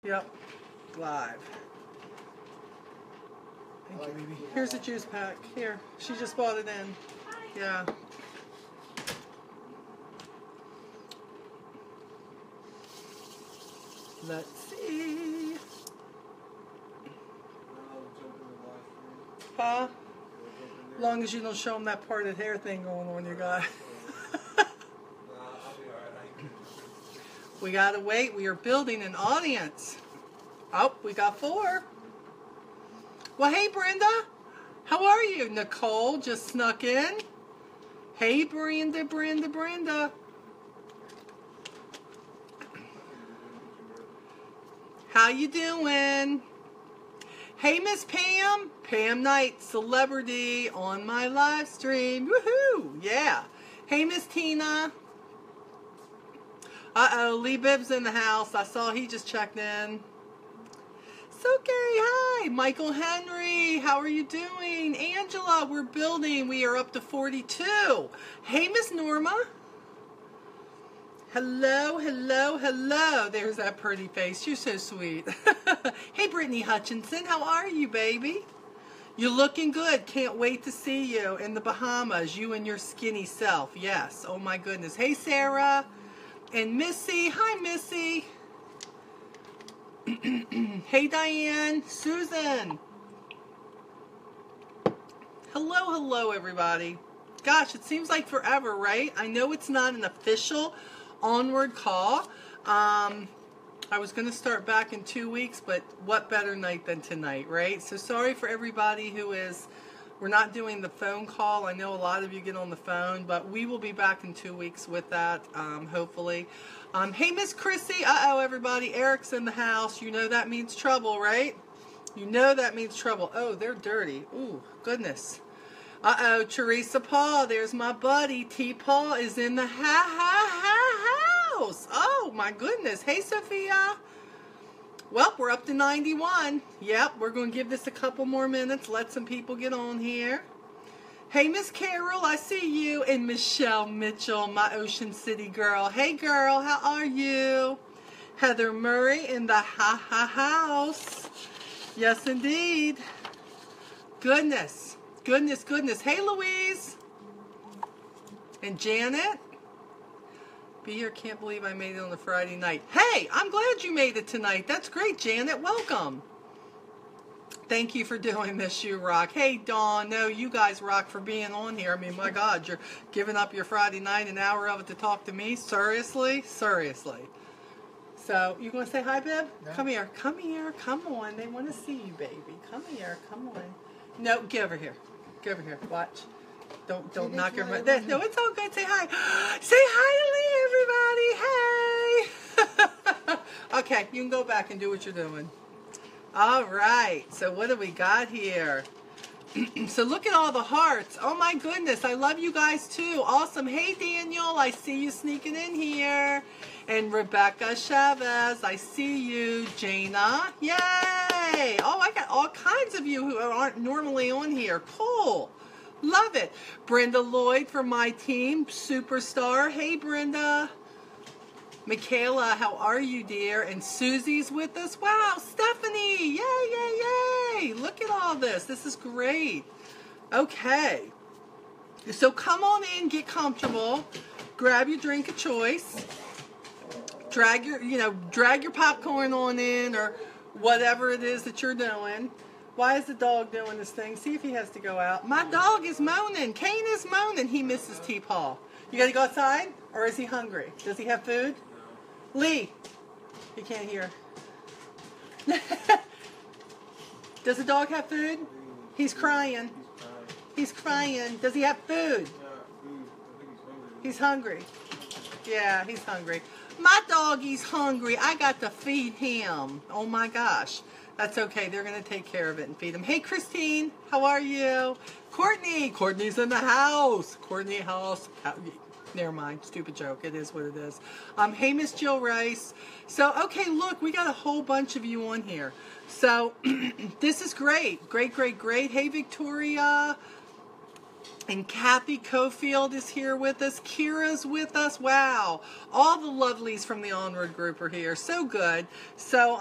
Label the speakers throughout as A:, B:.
A: Yep, live. Thank you, baby. Here's a juice pack. Here, she just bought it in. Yeah. Let's see. Huh? As long as you don't show them that parted hair thing going on you got. We gotta wait. We are building an audience. Oh, we got 4. Well, hey, Brenda. How are you? Nicole just snuck in. Hey, Brenda. How you doing? Hey, Miss Pam. Pam Knight, celebrity on my live stream. Woohoo! Yeah. Hey, Miss Tina. Uh-oh, Lee Bibb's in the house. I saw he just checked in. It's okay. Hi, Michael Henry. How are you doing? Angela, we're building. We are up to 42. Hey, Miss Norma. Hello. There's that pretty face. You're so sweet. Hey, Brittany Hutchinson. How are you, baby? You're looking good. Can't wait to see you in the Bahamas. You and your skinny self. Yes. Oh, my goodness. Hey, Sarah. And Missy. Hi, Missy. Hey, Diane. Susan. Hello, everybody. Gosh, it seems like forever, right? I know it's not an official Onward call. I was going to start back in 2 weeks, but what better night than tonight, right? So sorry for everybody who is... We're not doing the phone call. I know a lot of you get on the phone, but we will be back in 2 weeks with that, hopefully. Hey, Miss Chrissy. Uh-oh, everybody. Eric's in the house. You know that means trouble, right? You know that means trouble. Oh, they're dirty. Ooh, goodness. Uh-oh, Theresa Paul. There's my buddy. T. Paul is in the house. Oh, my goodness. Hey, Sophia. Well, we're up to 91. Yep, we're going to give this a couple more minutes. Let some people get on here. Hey, Miss Carol, I see you. And Michelle Mitchell, my Ocean City girl. Hey, girl, how are you? Heather Murray in the house. Yes, indeed. Goodness. Hey, Louise. And Janet. Be here, can't believe I made it on a Friday night. Hey, I'm glad you made it tonight. That's great, Janet. Welcome. Thank you for doing this, you rock. Hey, Dawn. No, you guys rock for being on here. I mean, my God, you're giving up your Friday night, an hour of it to talk to me? Seriously? Seriously. So, you going to say hi, Bib? No. Come here. Come on. They want to see you, baby. Come here. Come on. No, get over here. Get over here. Watch. Don't knock your... No, it's all good. Say hi. Say hi to Lee, everybody. Hey. Okay, you can go back and do what you're doing. All right. So what do we got here? So look at all the hearts. Oh, my goodness. I love you guys, too. Awesome. Hey, Daniel. I see you sneaking in here. And Rebecca Chavez. I see you. Jana. Yay. Oh, I got all kinds of you who aren't normally on here. Cool. Love it. Brenda Lloyd from my team, superstar. Hey, Brenda. Michaela, how are you, dear? And Susie's with us. Wow, Stephanie. Yay. Look at all this. This is great. Okay. So come on in, get comfortable. Grab your drink of choice. Drag your popcorn on in or whatever it is that you're doing. Why is the dog doing this thing? See if he has to go out. My dog is moaning. Kane is moaning. He misses T. Paul. You got to go outside? Or is he hungry? Does he have food? No. Lee. He can't hear. Does the dog have food? He's crying. He's crying. Does he have food? He's hungry. Yeah, he's hungry. My doggy's hungry. I got to feed him. Oh, my gosh. That's okay. They're going to take care of it and feed him. Hey, Christine. How are you? Courtney. Courtney's in the house. Courtney house. Never mind. Stupid joke. It is what it is. Hey, Miss Jill Rice. So, okay, look. We got a whole bunch of you on here. So, this is great. Great. Hey, Victoria. And Kathy Cofield is here with us. Kira's with us. Wow. All the lovelies from the Onward group are here. So good. So,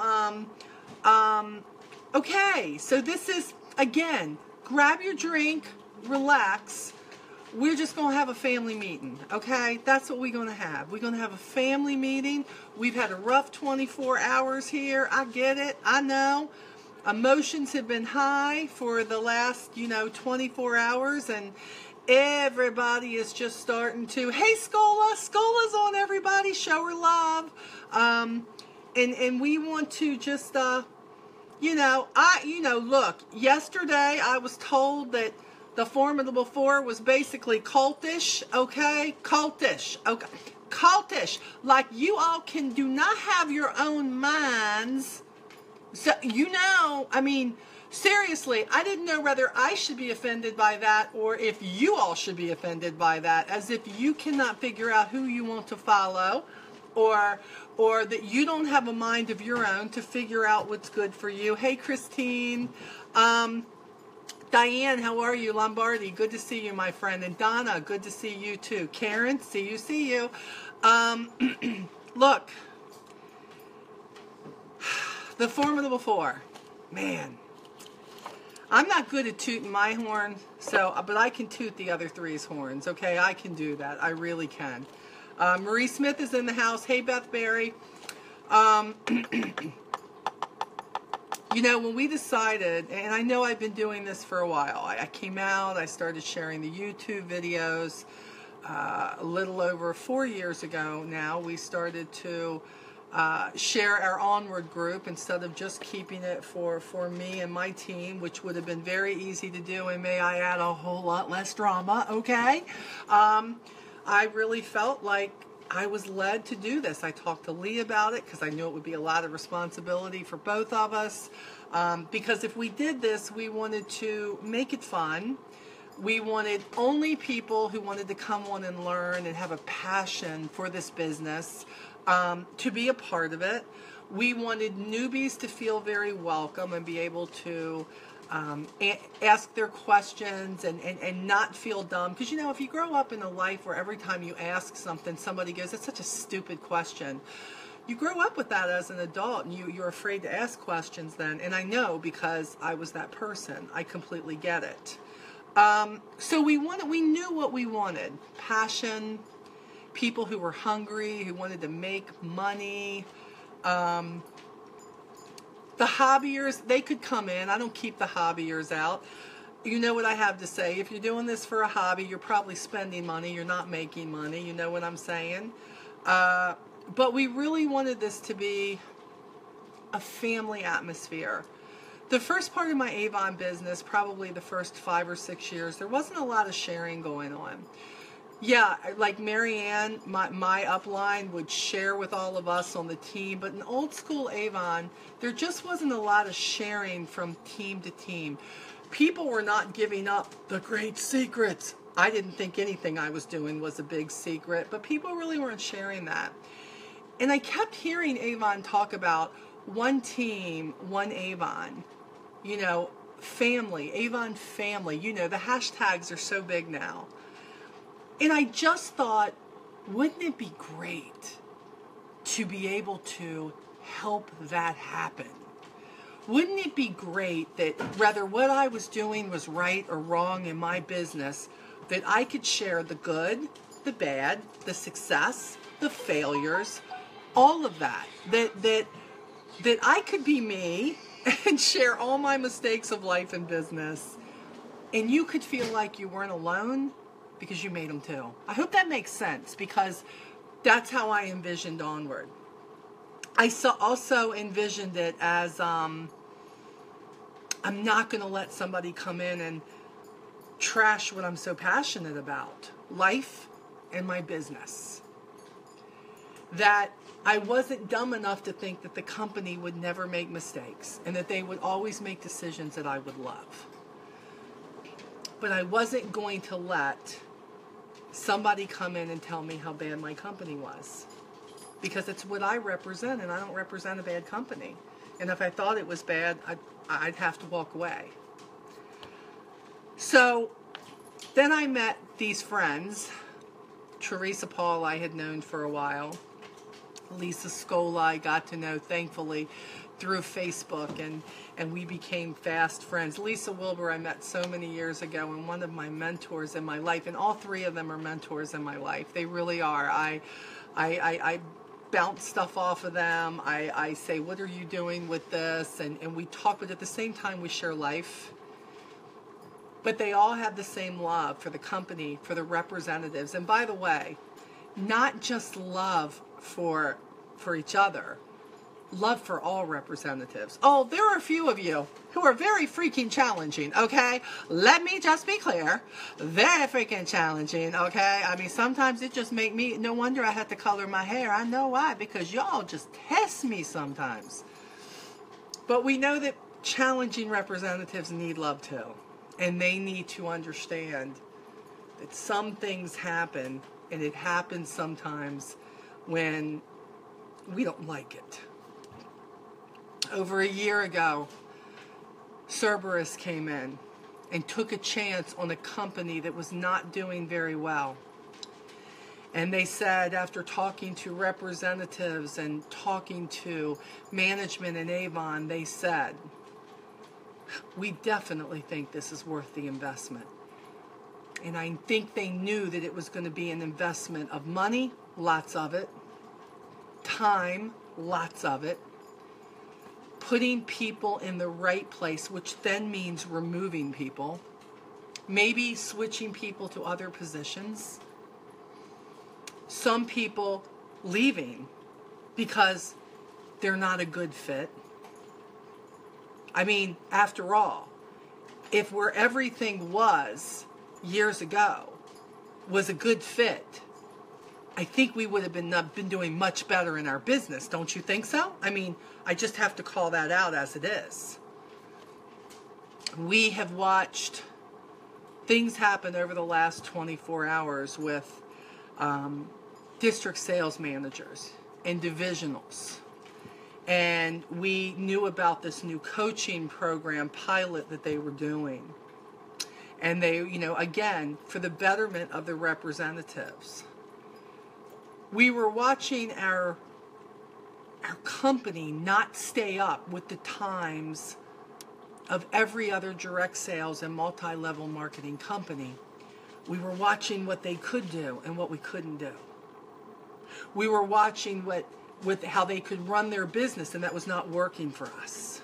A: okay. So this is, again, grab your drink, relax. We're just going to have a family meeting, okay? That's what we're going to have. We're going to have a family meeting. We've had a rough 24 hours here. I get it. I know. Emotions have been high for the last, 24 hours, and everybody is just starting to, hey, Scola's on, everybody, show her love. And we want to just, look, yesterday I was told that the Formidable Four was basically cultish, okay? Cultish, okay? Cultish. Like, you all do not have your own minds. So, seriously, I didn't know whether I should be offended by that or if you all should be offended by that, as if you cannot figure out who you want to follow, or that you don't have a mind of your own to figure out what's good for you. Hey, Christine. Diane, how are you? Lombardi, good to see you, my friend. And Donna, good to see you too. Karen, see you. Look. The Formidable Four. Man. I'm not good at tooting my horn, but I can toot the other three's horns, okay? I can do that. I really can. Marie Smith is in the house. Hey, Beth Berry. When we decided, and I know I've been doing this for a while, I came out, I started sharing the YouTube videos a little over 4 years ago now. We started to share our Onward group instead of just keeping it for me and my team, which would have been very easy to do, and may I add, a whole lot less drama, okay? I really felt like I was led to do this. I talked to Lee about it because I knew it would be a lot of responsibility for both of us, because if we did this, we wanted to make it fun. We wanted only people who wanted to come on and learn and have a passion for this business to be a part of it. We wanted newbies to feel very welcome and be able to ask their questions and not feel dumb. Because, if you grow up in a life where every time you ask something, somebody goes, that's such a stupid question. You grow up with that as an adult, and you're afraid to ask questions then. And I know, because I was that person. I completely get it. So we knew what we wanted. Passion, people who were hungry, who wanted to make money. The hobbyers, they could come in. I don't keep the hobbyers out. You know what I have to say. If you're doing this for a hobby, you're probably spending money. You're not making money. You know what I'm saying? But we really wanted this to be a family atmosphere. The first part of my Avon business, probably the first 5 or 6 years, there wasn't a lot of sharing going on. Yeah, like Marianne, my upline would share with all of us on the team, but in old school Avon, there just wasn't a lot of sharing from team to team. People were not giving up the great secrets. I didn't think anything I was doing was a big secret, but people really weren't sharing that. And I kept hearing Avon talk about one team, one Avon, family, Avon family. The hashtags are so big now. And I just thought, wouldn't it be great to be able to help that happen? Wouldn't it be great that whether what I was doing was right or wrong in my business, that I could share the good, the bad, the success, the failures, all of that. That I could be me and share all my mistakes of life and business, and you could feel like you weren't alone because you made them too. I hope that makes sense, because that's how I envisioned Onward. I also envisioned it as I'm not going to let somebody come in and trash what I'm so passionate about, life and my business. That I wasn't dumb enough to think that the company would never make mistakes and that they would always make decisions that I would love. But I wasn't going to let somebody come in and tell me how bad my company was, because it's what I represent, and I don't represent a bad company. And if I thought it was bad, I'd have to walk away. So Then I met these friends. Theresa Paul I had known for a while. Lisa Scola I got to know, thankfully, through Facebook, and we became fast friends. Lisa Wilbur I met so many years ago, and one of my mentors in my life, and all three of them are mentors in my life. They really are. I bounce stuff off of them. I say, what are you doing with this? And we talk, but at the same time we share life. But they all have the same love for the company, for the representatives. And by the way, not just love for each other, love for all representatives. Oh, there are a few of you who are very freaking challenging, okay? Let me just be clear. Very freaking challenging, okay? I mean, sometimes it just make me, no wonder I had to color my hair. I know why, because y'all just test me sometimes. But we know that challenging representatives need love too. And they need to understand that some things happen, and it happens sometimes when we don't like it. Over a year ago, Cerberus came in and took a chance on a company that was not doing very well. And they said, after talking to representatives and talking to management in Avon, they said, we definitely think this is worth the investment. And I think they knew that it was going to be an investment of money, lots of it, time, lots of it, putting people in the right place, which then means removing people, maybe switching people to other positions, some people leaving because they're not a good fit. I mean, after all, if where everything was years ago was a good fit, I think we would have been doing much better in our business. Don't you think so? I mean, I just have to call that out as it is. We have watched things happen over the last 24 hours with district sales managers and divisionals. And we knew about this new coaching program pilot that they were doing. And they, again, for the betterment of the representatives. We were watching our company not stay up with the times of every other direct sales and multi-level marketing company. We were watching what they could do and what we couldn't do. We were watching with how they could run their business, and that was not working for us.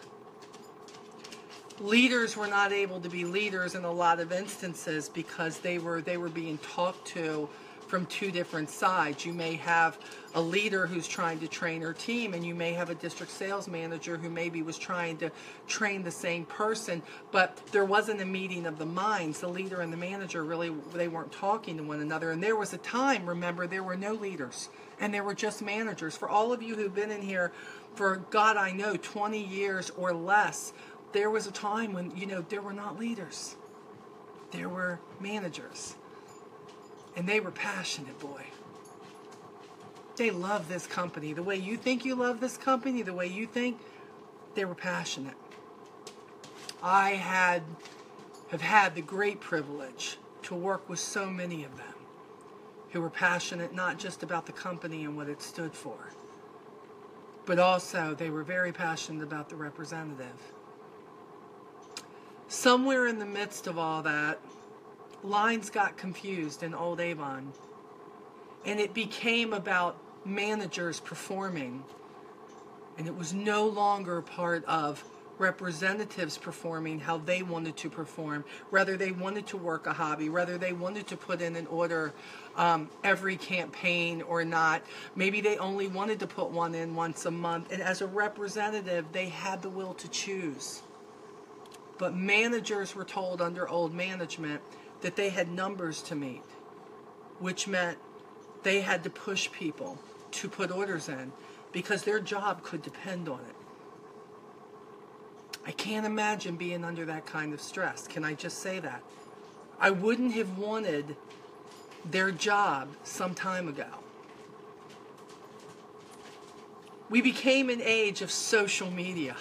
A: Leaders were not able to be leaders in a lot of instances because they were being talked to from two different sides. You may have a leader who's trying to train her team, and you may have a district sales manager who maybe was trying to train the same person, but there wasn't a meeting of the minds. The leader and the manager really, they weren't talking to one another. And there was a time, remember, there were no leaders, and there were just managers. For all of you who've been in here for, God, I know, 20 years or less, there was a time when, there were not leaders. There were managers. And they were passionate, boy. They love this company. The way you think you love this company, the way you think, they were passionate. I have had the great privilege to work with so many of them who were passionate not just about the company and what it stood for, but also they were very passionate about the representative. Somewhere in the midst of all that, lines got confused in Old Avon, and it became about managers performing, and it was no longer part of representatives performing how they wanted to perform. Rather, they wanted to work a hobby. Rather, they wanted to put in an order every campaign or not. Maybe they only wanted to put one in once a month, and as a representative, they had the will to choose. But managers were told under old management that they had numbers to meet, which meant they had to push people to put orders in because their job could depend on it. I can't imagine being under that kind of stress. Can I just say that? I wouldn't have wanted their job some time ago. We became an age of social media.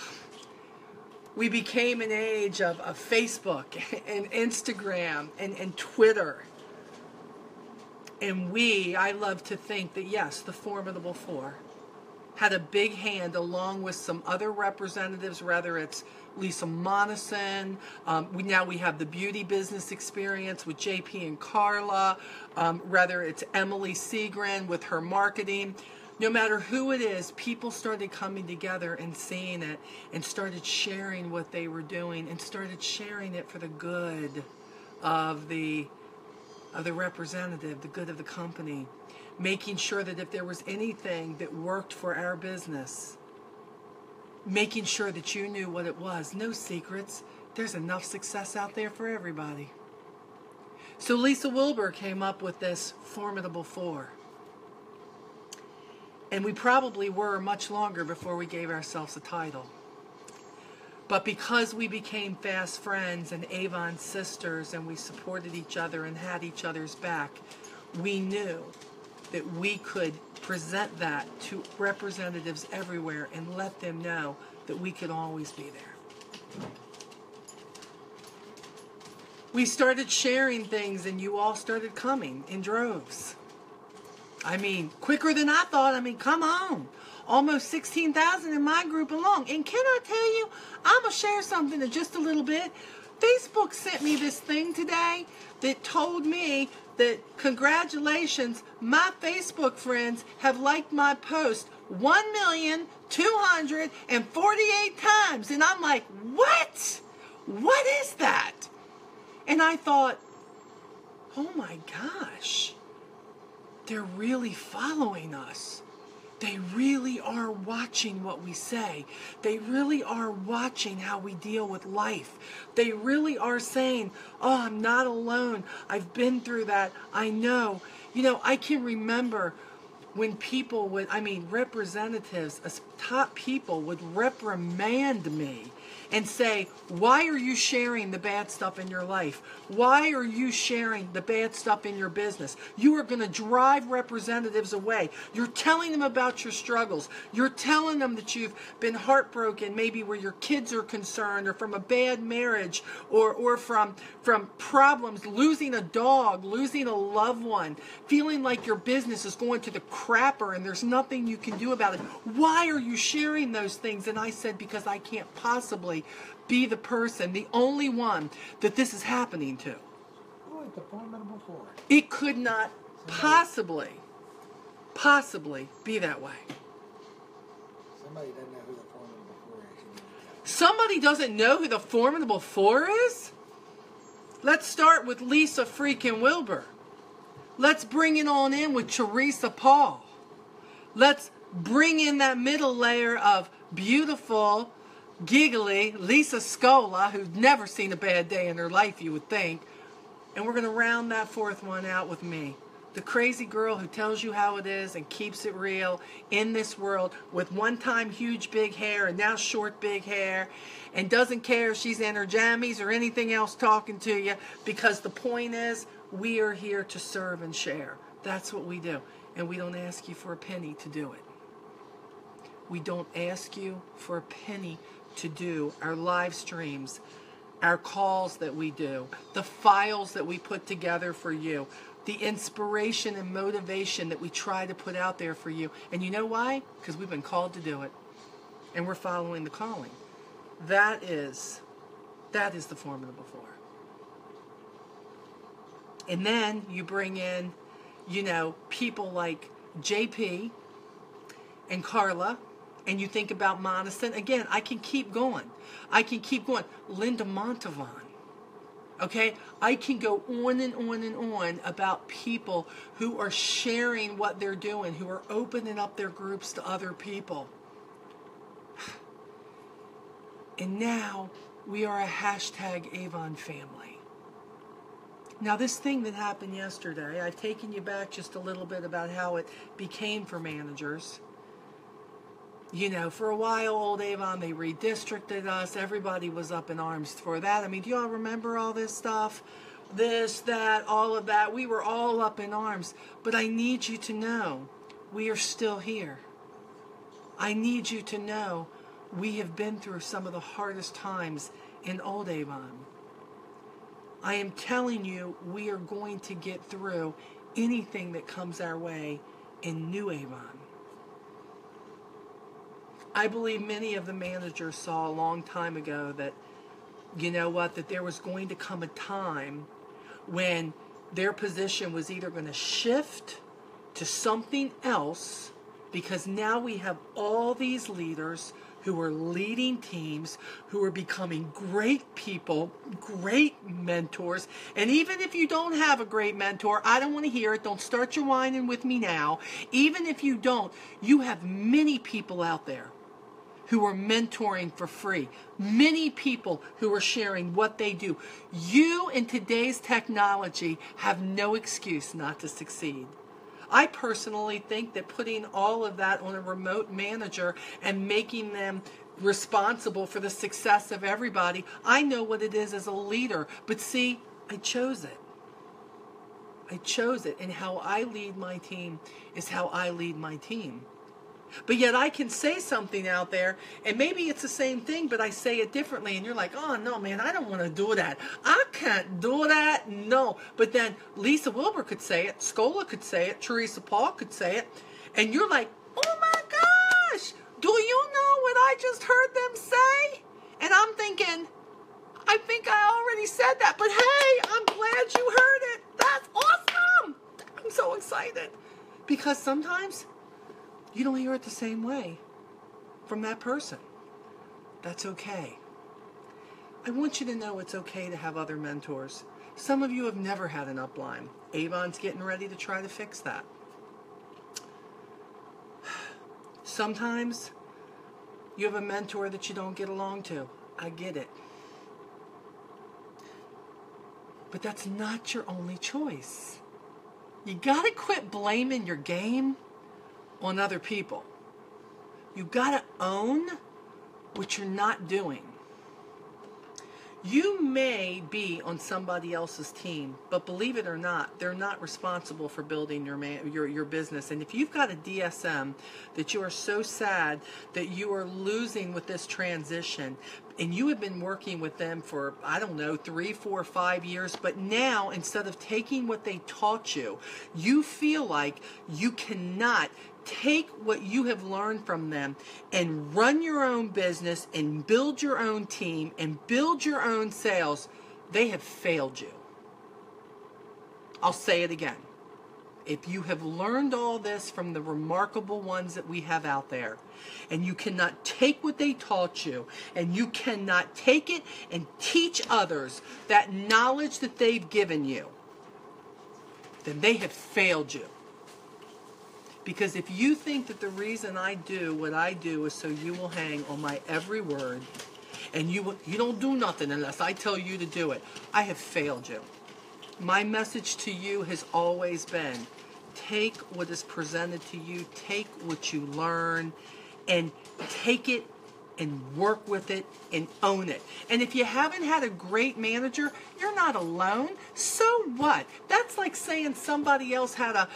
A: We became an age of Facebook and Instagram and Twitter. And I love to think that, yes, the Formidable Four had a big hand along with some other representatives, whether it's Lisa Monison, we have the beauty business experience with JP and Carla, whether it's Emily Seagren with her marketing. No matter who it is, people started coming together and seeing it and started sharing what they were doing and started sharing it for the good of the representative, the good of the company. Making sure that if there was anything that worked for our business, making sure that you knew what it was. No secrets. There's enough success out there for everybody. So Lisa Wilbur came up with this Formidable Four. And we probably were much longer before we gave ourselves a title. But because we became fast friends and Avon sisters and we supported each other and had each other's back, we knew that we could present that to representatives everywhere and let them know that we could always be there. We started sharing things and you all started coming in droves. I mean, quicker than I thought. I mean, come on. Almost 16,000 in my group alone. And can I tell you, I'm going to share something in just a little bit. Facebook sent me this thing today that told me that congratulations, my Facebook friends have liked my post 1,248 times. And I'm like, what? What is that? And I thought, oh my gosh, they're really following us. They really are watching what we say. They really are watching how we deal with life. They really are saying, oh, I'm not alone. I've been through that. I know. You know, I can remember when people would, representatives, top people would reprimand me and say, why are you sharing the bad stuff in your life? Why are you sharing the bad stuff in your business? You are going to drive representatives away. You're telling them about your struggles. You're telling them that you've been heartbroken, maybe where your kids are concerned, or from a bad marriage, or from problems, losing a dog, losing a loved one, feeling like your business is going to the crapper and there's nothing you can do about it. Why are you sharing those things? And I said, because I can't possibly be the person, the only one that this is happening to.
B: Oh, it's the Formidable Four.
A: It could not possibly be that way.
B: Somebody doesn't know who the Formidable Four is.
A: Somebody doesn't know who the Formidable Four is? Let's start with Lisa freaking Wilbur. Let's bring it on in with Theresa Paul. Let's bring in that middle layer of beautiful, giggly Lisa Scola, who's never seen a bad day in her life, you would think. And we're going to round that fourth one out with me. The crazy girl who tells you how it is and keeps it real in this world with one-time huge big hair and now short big hair and doesn't care if she's in her jammies or anything else talking to you, because the point is we are here to serve and share. That's what we do. And we don't ask you for a penny to do it. We don't ask you for a penny to do our live streams, our calls that we do, the files that we put together for you, the inspiration and motivation that we try to put out there for you. And you know why? Because we've been called to do it. And we're following the calling. That is the Formidable Four. And then you bring in, people like JP and Carla, and you think about Monison. Again, I can keep going. Linda Montavon. Okay? I can go on and on and on about people who are sharing what they're doing, who are opening up their groups to other people. And now we are a #Avon family. Now, this thing that happened yesterday, I've taken you back just a little bit about how it became for managers. For a while, old Avon, they redistricted us. Everybody was up in arms for that. Do you all remember all this stuff? This, that, all of that. We were all up in arms. But I need you to know we are still here. I need you to know we have been through some of the hardest times in old Avon. I am telling you, we are going to get through anything that comes our way in new Avon. I believe many of the managers saw a long time ago that, you know what, that there was going to come a time when their position was either going to shift to something else, because now we have all these leaders who are leading teams, who are becoming great people, great mentors. And even if you don't have a great mentor, I don't want to hear it. Don't start your whining with me now. Even if you don't, you have many people out there who are mentoring for free. Many people who are sharing what they do. You, in today's technology, have no excuse not to succeed. I personally think that putting all of that on a remote manager and making them responsible for the success of everybody, I know what it is as a leader. But see, I chose it. I chose it. And how I lead my team is how I lead my team. But yet I can say something out there, and maybe it's the same thing, but I say it differently, and you're like, oh, no, man, I don't want to do that. I can't do that, no. But then Lisa Wilbur could say it, Scola could say it, Theresa Paul could say it, and you're like, oh, my gosh, do you know what I just heard them say? And I'm thinking, I think I already said that, but hey, I'm glad you heard it. That's awesome. I'm so excited. Because sometimes you don't hear it the same way from that person. That's okay. I want you to know it's okay to have other mentors. Some of you have never had an upline. Avon's getting ready to try to fix that. Sometimes you have a mentor that you don't get along to. I get it. But that's not your only choice. You gotta quit blaming your game on other people. You gotta own what you're not doing. You may be on somebody else's team, but believe it or not, they're not responsible for building your business. And if you've got a DSM that you are so sad that you are losing with this transition, and you have been working with them for, I don't know, 3, 4, 5 years, but now instead of taking what they taught you, you feel like you cannot take what you have learned from them and run your own business and build your own team and build your own sales, they have failed you. I'll say it again. If you have learned all this from the remarkable ones that we have out there, and you cannot take what they taught you, and you cannot take it and teach others that knowledge that they've given you, then they have failed you. Because if you think that the reason I do what I do is so you will hang on my every word, and you don't do nothing unless I tell you to do it, I have failed you. My message to you has always been, take what is presented to you, take what you learn, and take it and work with it and own it. And if you haven't had a great manager, you're not alone. So what? That's like saying somebody else had a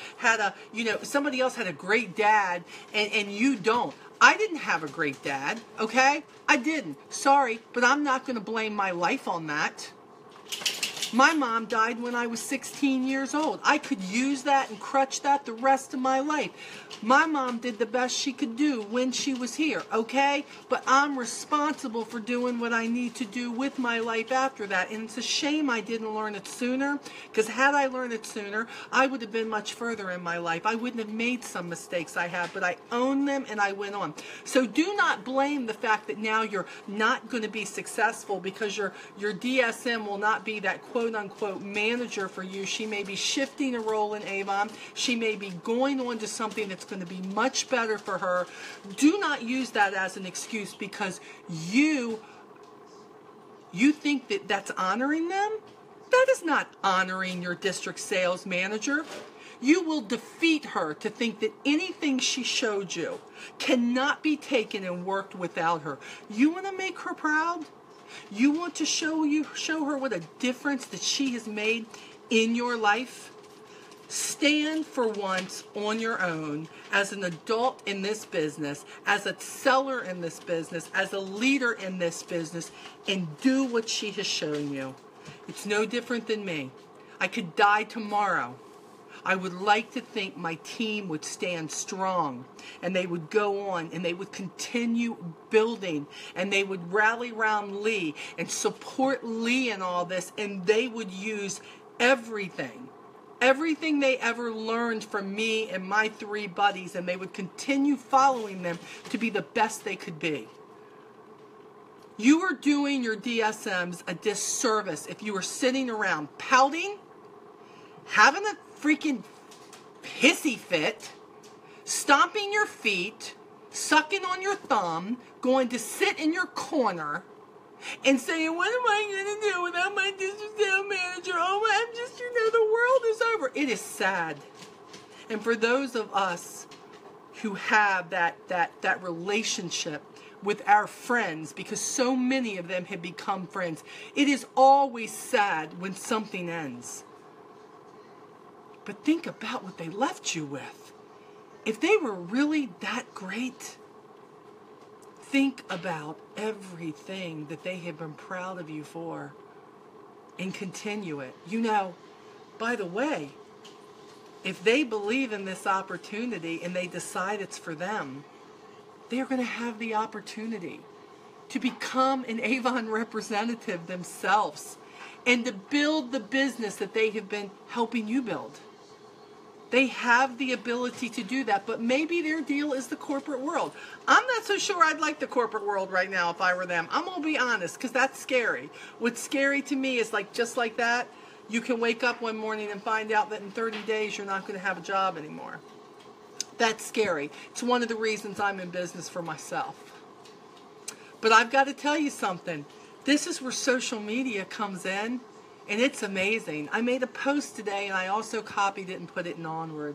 A: great dad and you don't. I didn't have a great dad, okay? I didn't. Sorry, but I'm not going to blame my life on that. My mom died when I was 16 years old. I could use that and crutch that the rest of my life. My mom did the best she could do when she was here, okay? But I'm responsible for doing what I need to do with my life after that. And it's a shame I didn't learn it sooner, because had I learned it sooner, I would have been much further in my life. I wouldn't have made some mistakes I have, but I owned them and I went on. So do not blame the fact that now you're not going to be successful because your DSM will not be that quote-unquote manager for you. She may be shifting a role in Avon. She may be going on to something that's going to be much better for her. Do not use that as an excuse because you think that that's honoring them. That is not honoring your district sales manager. You will defeat her to think that anything she showed you cannot be taken and worked without her. You want to make her proud? You want to show her what a difference that she has made in your life? Stand for once on your own as an adult in this business, as a seller in this business, as a leader in this business, and do what she has shown you. It's no different than me. I could die tomorrow. I would like to think my team would stand strong and they would go on and they would continue building and they would rally around Lee and support Lee in all this, and they would use everything they ever learned from me and my three buddies, and they would continue following them to be the best they could be. You are doing your DSMs a disservice if you are sitting around pouting, having a freaking hissy fit, stomping your feet, sucking on your thumb, going to sit in your corner and saying, what am I going to do without my district sales manager? Oh, I'm just, the world is over. It is sad. And for those of us who have that relationship with our friends, because so many of them have become friends, it is always sad when something ends. But think about what they left you with. If they were really that great, think about everything that they have been proud of you for and continue it. By the way, if they believe in this opportunity and they decide it's for them, they're going to have the opportunity to become an Avon representative themselves and to build the business that they have been helping you build. They have the ability to do that, but maybe their deal is the corporate world. I'm not so sure I'd like the corporate world right now if I were them. I'm going to be honest, because that's scary. What's scary to me is just like that, you can wake up one morning and find out that in 30 days you're not going to have a job anymore. That's scary. It's one of the reasons I'm in business for myself. But I've got to tell you something. This is where social media comes in. And it's amazing. I made a post today and I also copied it and put it in Onward,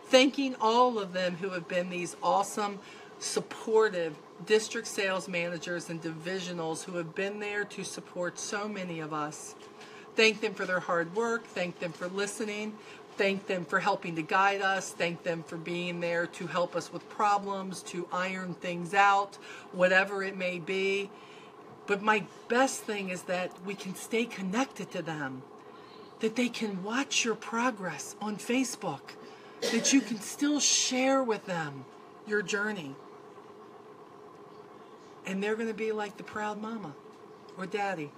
A: thanking all of them who have been these awesome, supportive district sales managers and divisionals who have been there to support so many of us. Thank them for their hard work. Thank them for listening. Thank them for helping to guide us. Thank them for being there to help us with problems, to iron things out, whatever it may be. But my best thing is that we can stay connected to them, that they can watch your progress on Facebook, that you can still share with them your journey. And they're going to be like the proud mama or daddy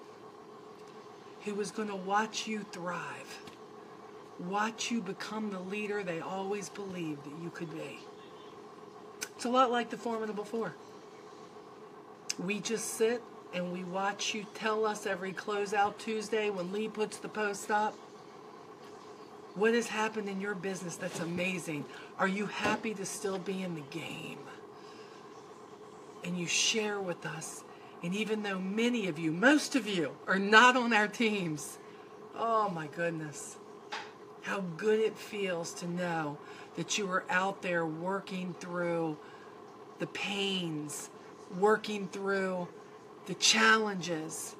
A: who was going to watch you thrive, watch you become the leader they always believed that you could be. It's a lot like the Formidable Four. We just sit and we watch you tell us every Closeout Tuesday when Lee puts the post up, what has happened in your business that's amazing? Are you happy to still be in the game? And you share with us. And even though many of you, most of you, are not on our teams, oh my goodness, how good it feels to know that you are out there working through the pains, working through the challenges,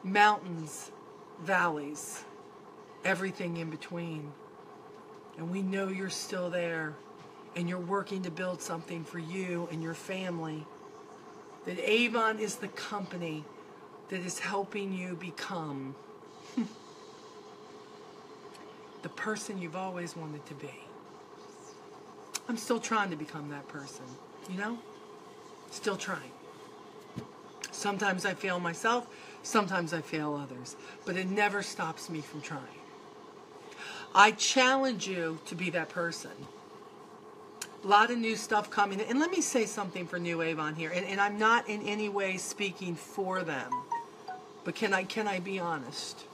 A: mountains, valleys, everything in between. And we know you're still there and you're working to build something for you and your family. That Avon is the company that is helping you become the person you've always wanted to be. I'm still trying to become that person, Still trying. Sometimes I fail myself, sometimes I fail others, but it never stops me from trying. I challenge you to be that person. A lot of new stuff coming in. And let me say something for New Avon here, and I'm not in any way speaking for them, but can I be honest?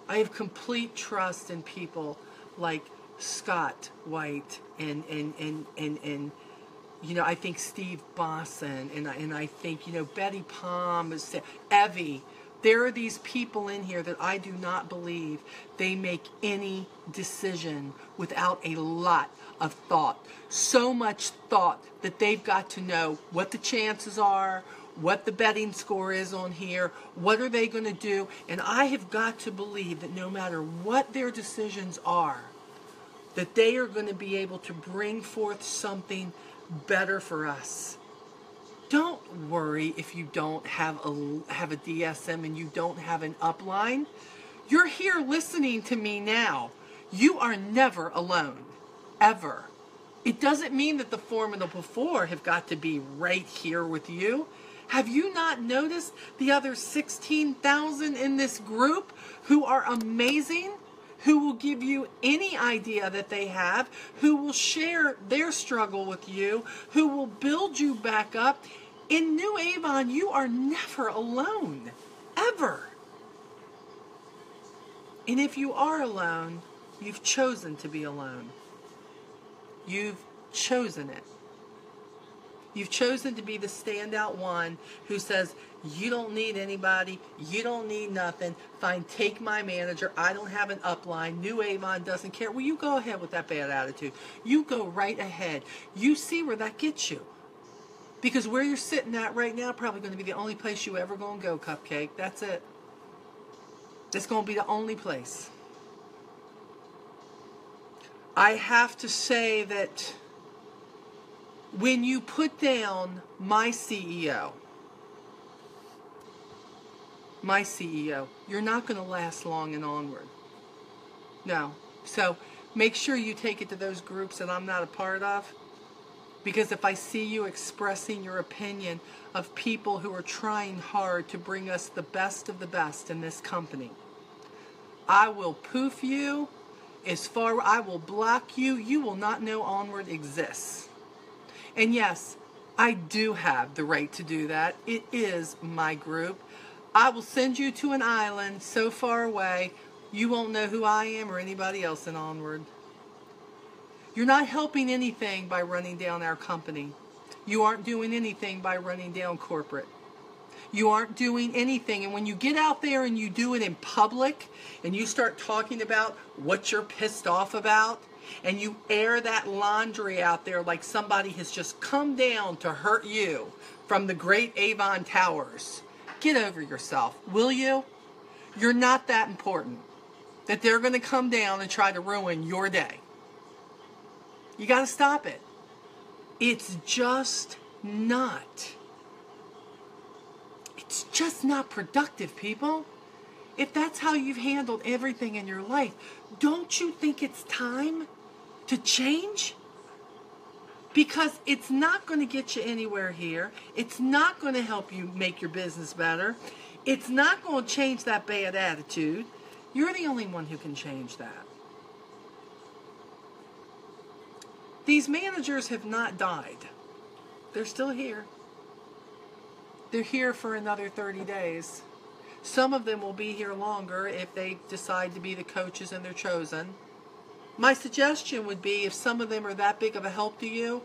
A: I have complete trust in people like Scott White and I think Steve Bosson, and I think, Betty Palm, Evie, There are these people in here that I do not believe they make any decision without a lot of thought. So much thought that they've got to know what the chances are, what the betting score is on here, what are they going to do. And I have got to believe that no matter what their decisions are, that they are going to be able to bring forth something better for us. Don't worry if you don't have a DSM and you don't have an upline. You're here listening to me now. You are never alone, ever. It doesn't mean that the formidable four have got to be right here with you. Have you not noticed the other 16,000 in this group who are amazing, who will give you any idea that they have, who will share their struggle with you, who will build you back up? In New Avon, you are never alone, ever. And if you are alone, you've chosen to be alone. You've chosen it. You've chosen to be the standout one who says, you don't need anybody, you don't need nothing, fine, take my manager, I don't have an upline, New Avon doesn't care. Well, you go ahead with that bad attitude. You go right ahead. You see where that gets you. Because where you're sitting at right now, probably going to be the only place you ever going to go, Cupcake. That's it. It's going to be the only place. I have to say that when you put down my CEO, you're not going to last long in Onward. No. So make sure you take it to those groups that I'm not a part of. Because if I see you expressing your opinion of people who are trying hard to bring us the best of the best in this company, I will poof you I will block you. You will not know Onward exists. And yes, I do have the right to do that. It is my group. I will send you to an island so far away, you won't know who I am or anybody else in Onward. You're not helping anything by running down our company. You aren't doing anything by running down corporate. You aren't doing anything. And when you get out there and you do it in public and you start talking about what you're pissed off about and you air that laundry out there like somebody has just come down to hurt you from the great Avon towers, get over yourself, will you? You're not that important that they're going to come down and try to ruin your day. You got to stop it. It's just not. It's just not productive, people. If that's how you've handled everything in your life, don't you think it's time to change? Because it's not going to get you anywhere here. It's not going to help you make your business better. It's not going to change that bad attitude. You're the only one who can change that. These managers have not died. They're still here. They're here for another 30 days. Some of them will be here longer if they decide to be the coaches and they're chosen. My suggestion would be if some of them are that big of a help to you,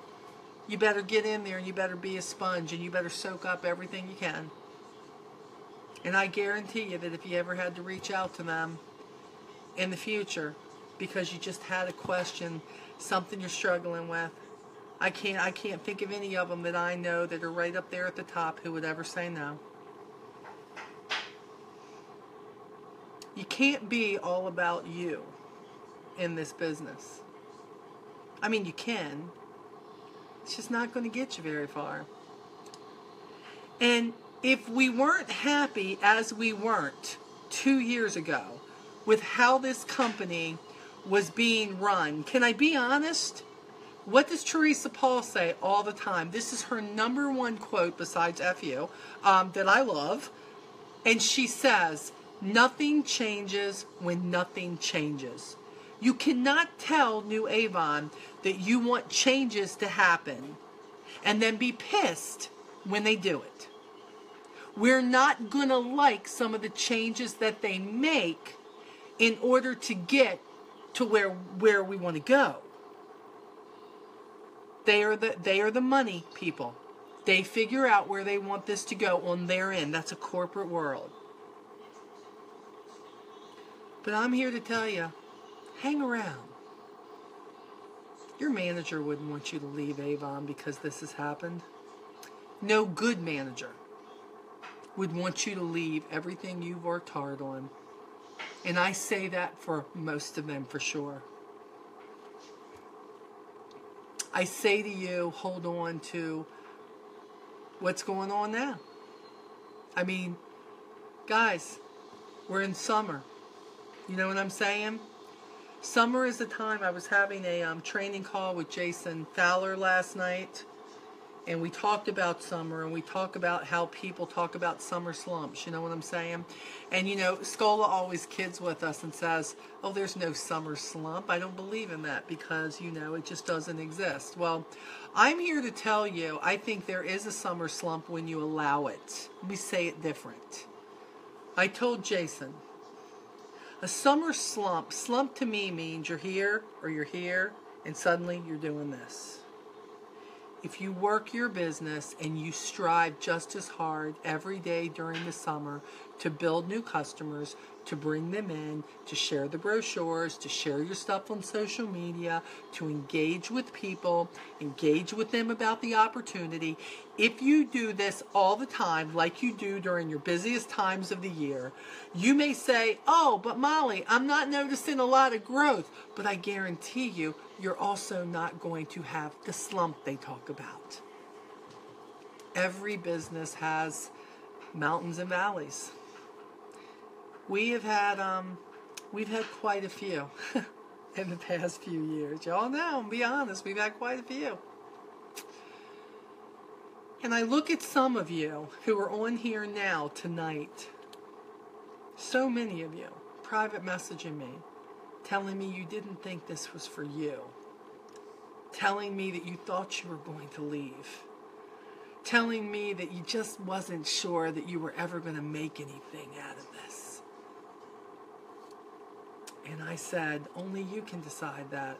A: you better get in there and you better be a sponge and you better soak up everything you can. And I guarantee you that if you ever had to reach out to them in the future because you just had a question, something you're struggling with, I can't think of any of them that I know that are right up there at the top who would ever say no. You can't be all about you in this business. I mean, you can. It's just not going to get you very far. And if we weren't happy as we weren't 2 years ago with how this company was being run, can I be honest? What does Theresa Paul say all the time? This is her #1 quote besides F you that I love. And she says, nothing changes when nothing changes. You cannot tell New Avon that you want changes to happen and then be pissed when they do it. We're not going to like some of the changes that they make in order to get to where we want to go. They are the money people. They figure out where they want this to go on their end. That's a corporate world. But I'm here to tell you, hang around. Your manager wouldn't want you to leave Avon because this has happened. No good manager would want you to leave everything you've worked hard on. And I say that for most of them for sure. I say to you, hold on to what's going on now. I mean, guys, we're in summer. You know what I'm saying? Summer is the time. I was having a training call with Jason Fowler last night, and we talked about summer, and we talk about how people talk about summer slumps. You know what I'm saying? And, you know, Scola always kids with us and says, oh, there's no summer slump. I don't believe in that because, you know, it just doesn't exist. Well, I'm here to tell you, I think there is a summer slump when you allow it. Let me say it different. I told Jason, a summer slump to me means you're here or you're here and suddenly you're doing this. If you work your business and you strive just as hard every day during the summer to build new customers, to bring them in, to share the brochures, to share your stuff on social media, to engage with people, engage with them about the opportunity. If you do this all the time, like you do during your busiest times of the year, you may say, oh, but Molly, I'm not noticing a lot of growth. But I guarantee you, you're also not going to have the slump they talk about. Every business has mountains and valleys. We've had quite a few in the past few years. Y'all know, be honest, we've had quite a few. And I look at some of you who are on here now tonight. So many of you private messaging me, telling me you didn't think this was for you. Telling me that you thought you were going to leave. Telling me that you just wasn't sure that you were ever going to make anything out of this. And I said, only you can decide that.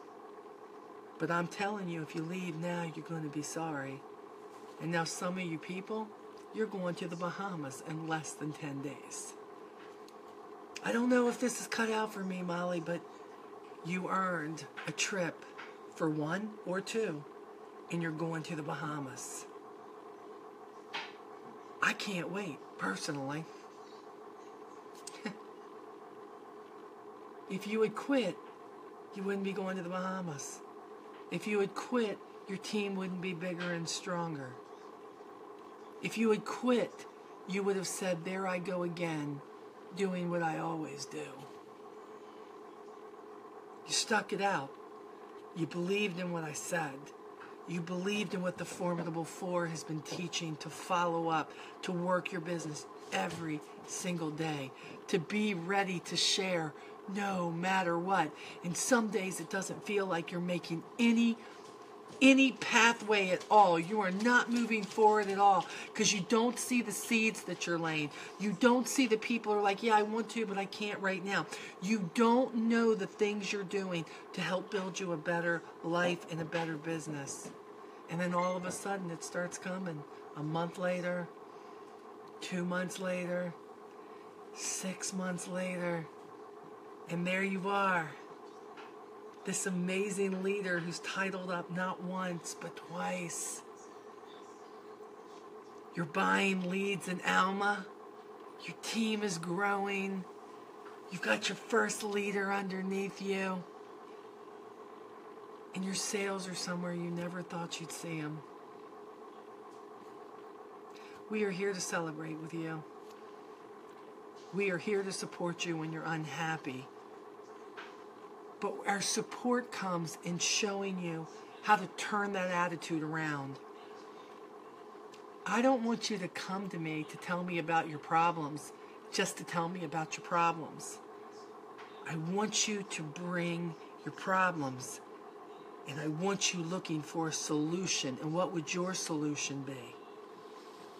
A: But I'm telling you, if you leave now, you're going to be sorry. And now some of you people, you're going to the Bahamas in less than 10 days. I don't know if this is cut out for me, Molly, but you earned a trip for 1 or 2, and you're going to the Bahamas. I can't wait, personally. If you had quit, you wouldn't be going to the Bahamas. If you had quit, your team wouldn't be bigger and stronger. If you had quit, you would have said, there I go again, doing what I always do. You stuck it out. You believed in what I said. You believed in what the Formidable Four has been teaching, to follow up, to work your business every single day, to be ready to share no matter what. And some days it doesn't feel like you're making any pathway at all. You are not moving forward at all because you don't see the seeds that you're laying. You don't see the people who are like, yeah, I want to, but I can't right now. You don't know the things you're doing to help build you a better life and a better business. And then all of a sudden it starts coming. A month later, 2 months later, 6 months later, and there you are. This amazing leader who's titled up not once, but twice. You're buying leads in Alma. Your team is growing. You've got your first leader underneath you. And your sales are somewhere you never thought you'd see them. We are here to celebrate with you. We are here to support you when you're unhappy. But our support comes in showing you how to turn that attitude around. I don't want you to come to me to tell me about your problems, just to tell me about your problems. I want you to bring your problems, and I want you looking for a solution. And what would your solution be?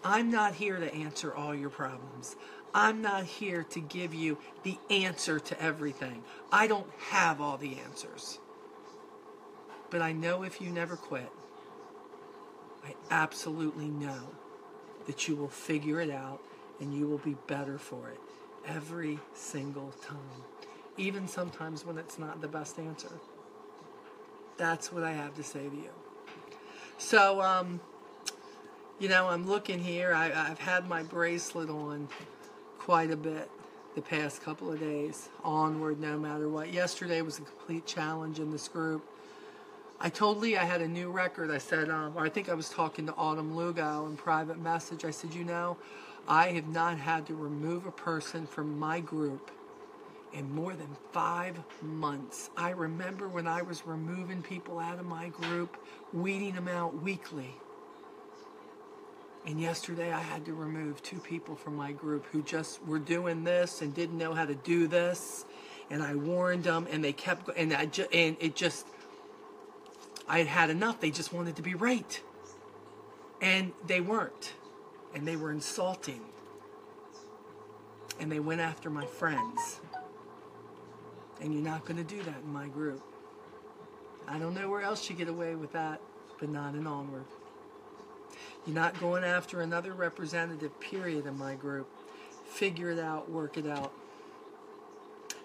A: I'm not here to answer all your problems. I'm not here to give you the answer to everything. I don't have all the answers. But I know if you never quit, I absolutely know that you will figure it out and you will be better for it every single time. even sometimes when it's not the best answer. That's what I have to say to you. So, you know, I'm looking here. I've had my bracelet on quite a bit the past couple of days. Onward, no matter what. Yesterday was a complete challenge in this group. I told Lee I had a new record. I said, or I think I was talking to Autumn Lugo in private message. I said, you know, I have not had to remove a person from my group in more than 5 months. I remember when I was removing people out of my group, weeding them out weekly. And yesterday I had to remove 2 people from my group who just were doing this and didn't know how to do this. And I warned them, and they kept, and it just, I had had enough. They just wanted to be right. And they weren't. And they were insulting. And they went after my friends. And you're not going to do that in my group. I don't know where else you get away with that, but not in Onward. You're not going after another representative, period, in my group. Figure it out, work it out.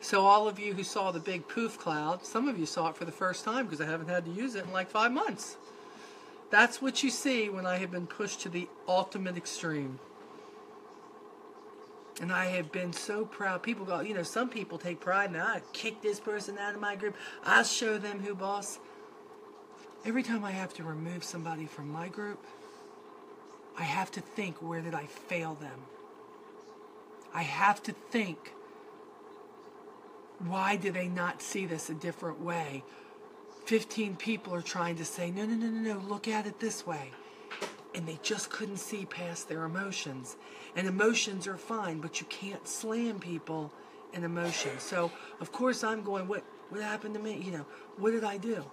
A: So all of you who saw the Big Poof Cloud, some of you saw it for the first time because I haven't had to use it in like 5 months. That's what you see when I have been pushed to the ultimate extreme. And I have been so proud. People go, you know, some people take pride in, I kick this person out of my group. I'll show them who boss. Every time I have to remove somebody from my group, I have to think, where did I fail them? I have to think, why do they not see this a different way? 15 people are trying to say, no, look at it this way. And they just couldn't see past their emotions. And emotions are fine, but you can't slam people in emotions. So, of course, I'm going, what happened to me? You know, what did I do?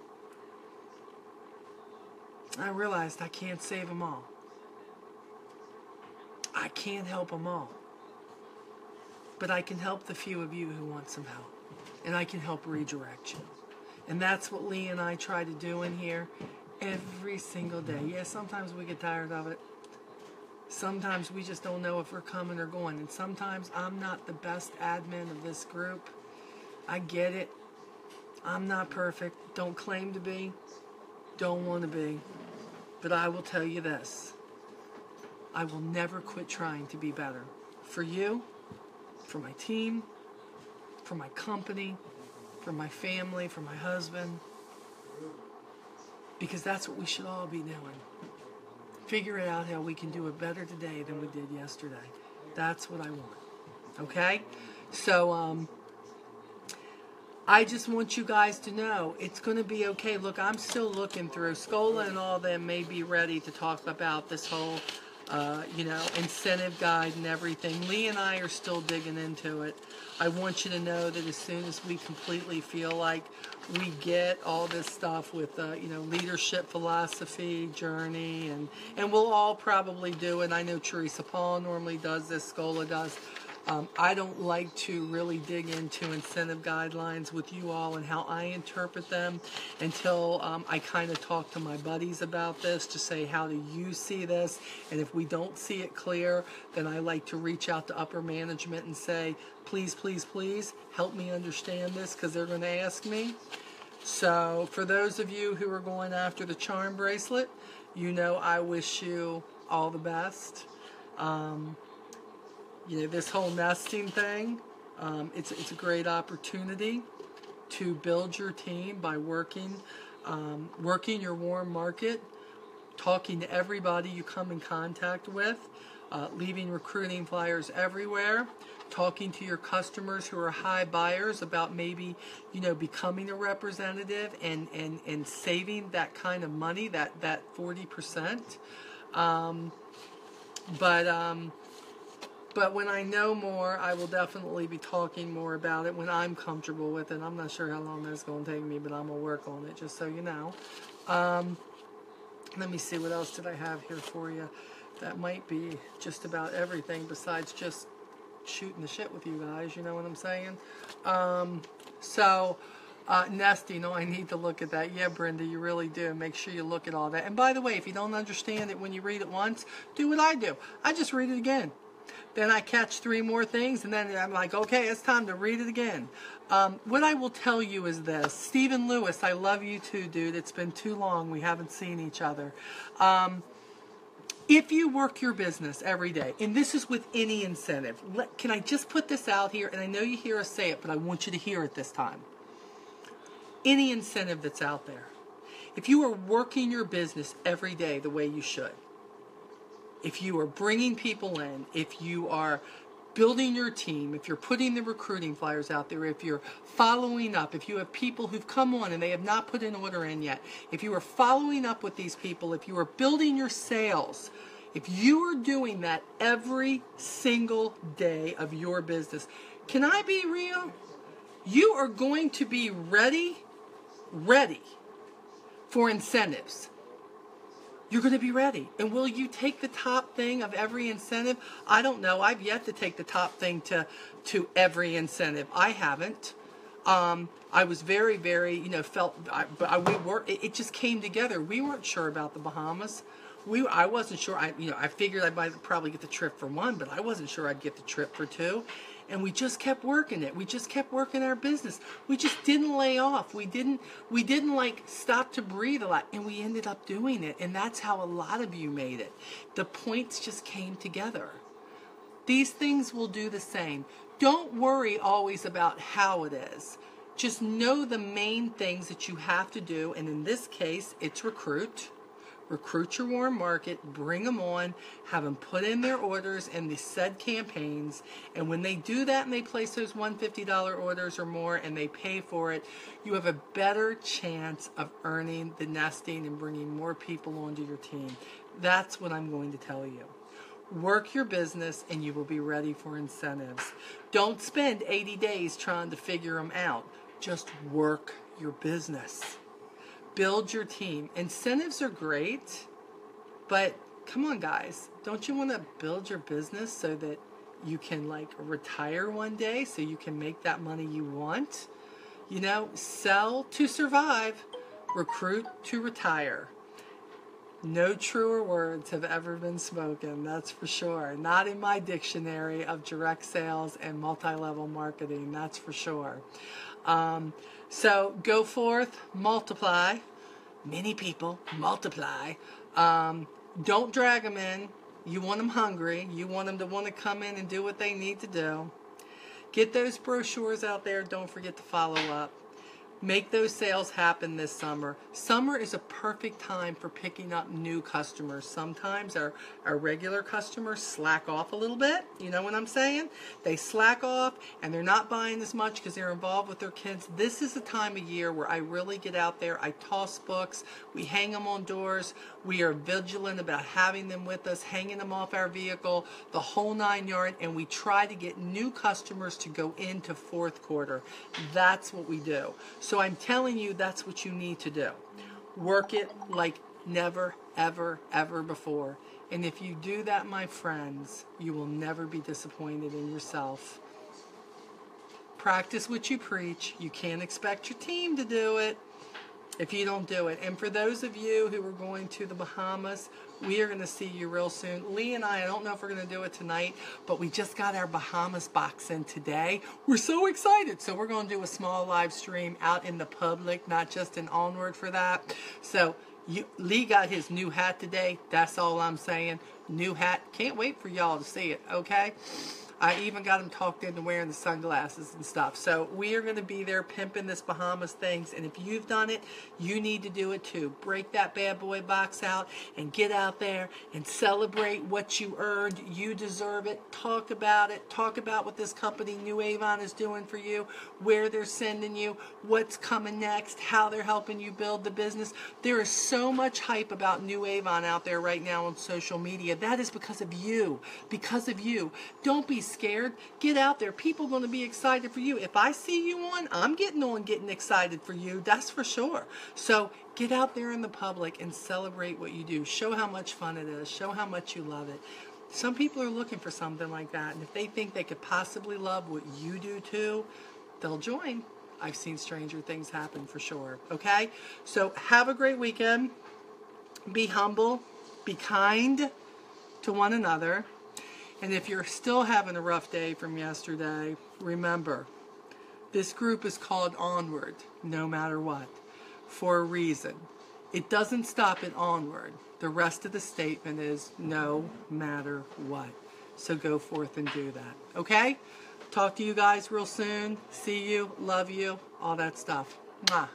A: I realized I can't save them all. I can't help them all. But I can help the few of you who want some help. And I can help redirect you. And that's what Lee and I try to do in here every single day. Yeah, sometimes we get tired of it. Sometimes we just don't know if we're coming or going. And sometimes I'm not the best admin of this group. I get it. I'm not perfect. Don't claim to be. Don't want to be. But I will tell you this. I will never quit trying to be better. For you, for my team, for my company, for my family, for my husband. Because that's what we should all be doing. Figure it out how we can do it better today than we did yesterday. That's what I want. Okay? So, I just want you guys to know it's going to be okay. Look, I'm still looking through. Scola and all them may be ready to talk about this whole, you know, incentive guide and everything. Lee and I are still digging into it. I want you to know that as soon as we completely feel like we get all this stuff with, you know, leadership philosophy, journey, and we'll all probably do it. I know Theresa Paul normally does this, Scola does. I don't like to really dig into incentive guidelines with you all and how I interpret them until I kind of talk to my buddies about this to say, how do you see this? And if we don't see it clear, then I like to reach out to upper management and say, please, please, please help me understand this, because they're going to ask me. So for those of you who are going after the charm bracelet, you know I wish you all the best. You know, this whole nesting thing, it's a great opportunity to build your team by working your warm market, talking to everybody you come in contact with, leaving recruiting flyers everywhere, talking to your customers who are high buyers about maybe, you know, becoming a representative and saving that kind of money, that 40%. But when I know more, I will definitely be talking more about it when I'm comfortable with it. I'm not sure how long that's going to take me, but I'm going to work on it, just so you know. Let me see, what else did I have here for you? That might be just about everything besides just shooting the shit with you guys, you know what I'm saying? Nesting, oh, I need to look at that. Yeah, Brenda, you really do. Make sure you look at all that. And by the way, if you don't understand it when you read it once, do what I do. I just read it again. Then I catch 3 more things, and then I'm like, okay, it's time to read it again. What I will tell you is this. Stephen Lewis, I love you too, dude. It's been too long. We haven't seen each other. If you work your business every day, and this is with any incentive, can I just put this out here? And I know you hear us say it, but I want you to hear it this time. Any incentive that's out there, if you are working your business every day the way you should, if you are bringing people in, if you are building your team, if you're putting the recruiting flyers out there, if you're following up, if you have people who've come on and they have not put an order in yet, if you are following up with these people, if you are building your sales, if you are doing that every single day of your business, can I be real? You are going to be ready for incentives. You're going to be ready. And will you take the top thing of every incentive? I don't know. I've yet to take the top thing to every incentive. I haven't. I was very, very, it just came together. We weren't sure about the Bahamas. I wasn't sure. I figured I might probably get the trip for 1, but I wasn't sure I'd get the trip for 2. And we just kept working it. We just kept working our business. We just didn't lay off. We didn't like stop to breathe a lot. And we ended up doing it. And that's how a lot of you made it. The points just came together. These things will do the same. Don't worry always about how it is. Just know the main things that you have to do. And in this case, it's recruit. Recruit your warm market, bring them on, have them put in their orders in the said campaigns, and when they do that and they place those $150 orders or more and they pay for it, you have a better chance of earning the nesting and bringing more people onto your team. That's what I'm going to tell you. Work your business and you will be ready for incentives. Don't spend 80 days trying to figure them out. Just work your business. Build your team. Incentives are great, but come on, guys. Don't you want to build your business so that you can retire one day so you can make that money you want? Sell to survive, recruit to retire. No truer words have ever been spoken, that's for sure. Not in my dictionary of direct sales and multi-level marketing, that's for sure. So go forth, multiply. Many people, multiply. Don't drag them in. You want them hungry. You want them to want to come in and do what they need to do. Get those brochures out there. Don't forget to follow up. Make those sales happen this summer. Summer is a perfect time for picking up new customers. Sometimes our regular customers slack off a little bit. You know what I'm saying? They slack off and they're not buying as much because they're involved with their kids. This is the time of year where I really get out there. I toss books. We hang them on doors. We are vigilant about having them with us, hanging them off our vehicle, the whole 9 yards, and we try to get new customers to go into fourth quarter. That's what we do. So I'm telling you, that's what you need to do. Work it like never, ever, ever before. And if you do that, my friends, you will never be disappointed in yourself. Practice what you preach. You can't expect your team to do it if you don't do it. And for those of you who are going to the Bahamas, we are going to see you real soon. Lee and I don't know if we're going to do it tonight, but we just got our Bahamas box in today. We're so excited. So we're going to do a small live stream out in the public, not just in Onward for that. So Lee got his new hat today. That's all I'm saying. New hat. Can't wait for y'all to see it, okay? I even got him talked into wearing the sunglasses and stuff. So we are going to be there pimping this Bahamas things. And if you've done it, you need to do it too. Break that bad boy box out and get out there and celebrate what you earned. You deserve it. Talk about it. Talk about what this company, New Avon, is doing for you, where they're sending you, what's coming next, how they're helping you build the business. There is so much hype about New Avon out there right now on social media. That is because of you. Because of you. Don't be scared. Get out there. People are going to be excited for you. If I see you on, I'm getting excited for you. That's for sure. So get out there in the public and celebrate what you do. Show how much fun it is. Show how much you love it. Some people are looking for something like that. And if they think they could possibly love what you do too, they'll join. I've seen stranger things happen for sure. Okay? So have a great weekend. Be humble. Be kind to one another. And if you're still having a rough day from yesterday, remember, this group is called Onward, no matter what, for a reason. It doesn't stop at Onward. The rest of the statement is no matter what. So go forth and do that. Okay? Talk to you guys real soon. See you. Love you. All that stuff. Mwah.